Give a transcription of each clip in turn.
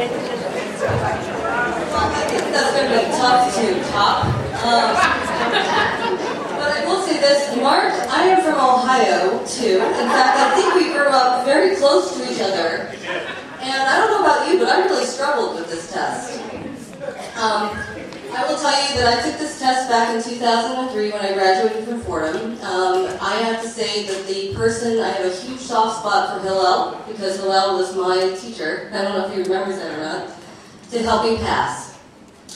I think that's going to be tough to top. But I will say this, Mark, I am from Ohio, too. In fact, I think we grew up very close to each other. And I don't know about you, but I really struggled with this test. I will tell you that I took this test back in 2003 when I graduated from Fordham. I have to say that I have a huge soft spot for Hillel, because Hillel was my teacher. I don't know if he remembers that or not, to help me pass.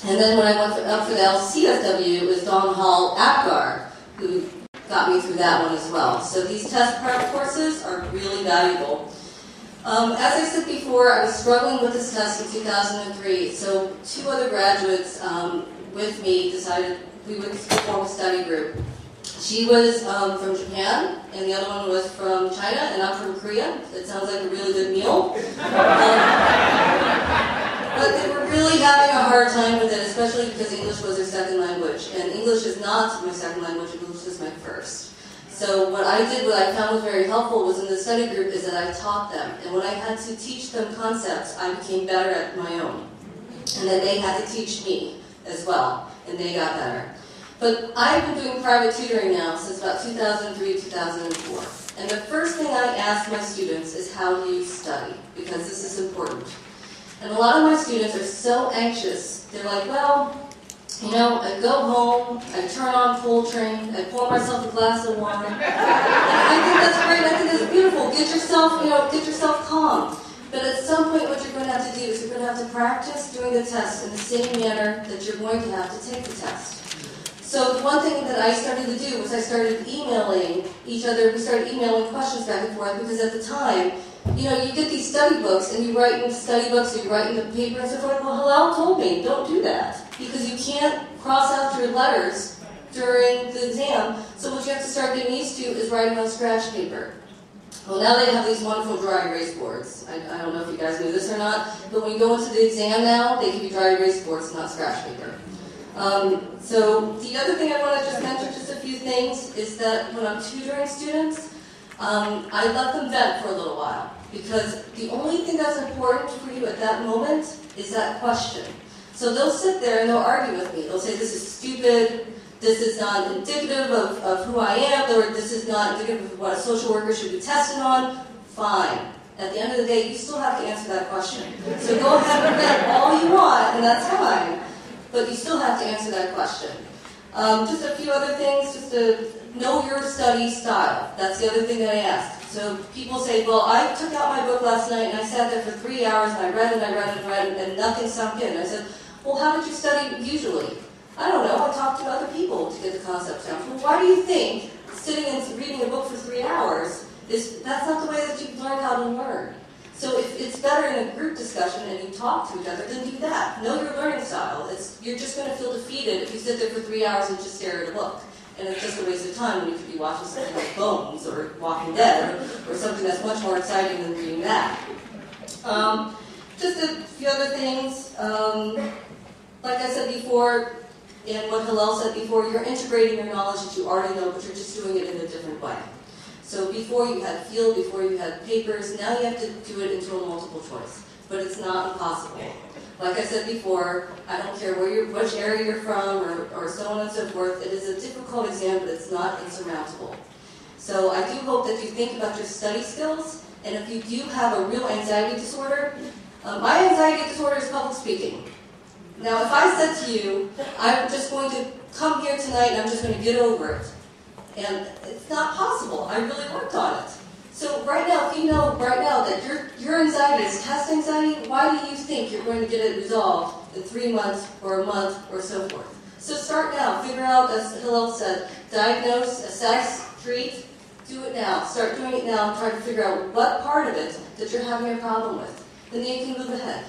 And then when I went up for the LCSW, it was Don Hall Apgar who got me through that one as well. So these test prep courses are really valuable. As I said before, I was struggling with this test in 2003, so two other graduates with me decided we would form a study group. She was from Japan, and the other one was from China, and I'm from Korea. It sounds like a really good meal. But they were really having a hard time with it, especially because English was their second language. And English is not my second language, English is my first. So what I found was very helpful was in the study group is that I taught them. And when I had to teach them concepts, I became better at my own. And then they had to teach me as well, and they got better. But I've been doing private tutoring now since about 2003, 2004. And the first thing I ask my students is, how do you study? Because this is important. And a lot of my students are so anxious. They're like, well, you know, I go home, I turn on Coltrane, I pour myself a glass of wine. And I think that's great, I think that's beautiful. Get yourself calm. But at some point what you're going to have to do is you're going to have to practice doing the test in the same manner that you're going to have to take the test. So the one thing that I started to do was I started emailing each other. We started emailing questions back and forth because at the time, you know, you get these study books and you write in study books or you write in the paper and so forth. Well, Hillel told me, don't do that because you can't cross out your letters during the exam. So what you have to start getting used to is writing on scratch paper. Well, now they have these wonderful dry erase boards. I don't know if you guys knew this or not, but when you go into the exam now, they give you dry erase boards, not scratch paper. So the other thing I want to just mention, just a few things, is that when I'm tutoring students, I let them vent for a little while. Because the only thing that's important for you at that moment is that question. So they'll sit there and they'll argue with me. They'll say, this is stupid, this is not indicative of who I am, or this is not indicative of what a social worker should be tested on. Fine. At the end of the day, you still have to answer that question. So go ahead and vent all you want, and that's fine. But you still have to answer that question. Just a few other things, just to know your study style. That's the other thing that I ask. So people say, well, I took out my book last night and I sat there for 3 hours and I read and I read and read and nothing sunk in. I said, well, how did you study usually? I don't know. I talked to other people to get the concepts down. Well, why do you think sitting and reading a book for 3 hours that's not the way that you learn how to learn? So if it's better in a group discussion and you talk to each other, then do that. Know your learning style. You're just going to feel defeated if you sit there for 3 hours and just stare at a book. And it's just a waste of time when you could be watching something like Bones or Walking Dead or something that's much more exciting than reading that. Just a few other things. Like I said before, and what Hillel said before, you're integrating your knowledge that you already know, but you're just doing it in a different way. So before you had field, before you had papers, now you have to do it into a multiple choice. But it's not impossible. Like I said before, I don't care which area you're from or so on and so forth. It is a difficult exam, but it's not insurmountable. So I do hope that you think about your study skills, and if you do have a real anxiety disorder, my anxiety disorder is public speaking. Now, if I said to you, I'm just going to come here tonight and I'm just going to get over it, and it's not possible. I really worked on it. So right now, if you know right now that your anxiety is test anxiety, why do you think you're going to get it resolved in 3 months or a month or so forth? So start now. Figure out, as Hillel said, diagnose, assess, treat. Do it now. Start doing it now and try to figure out what part of it that you're having a problem with. And then you can move ahead.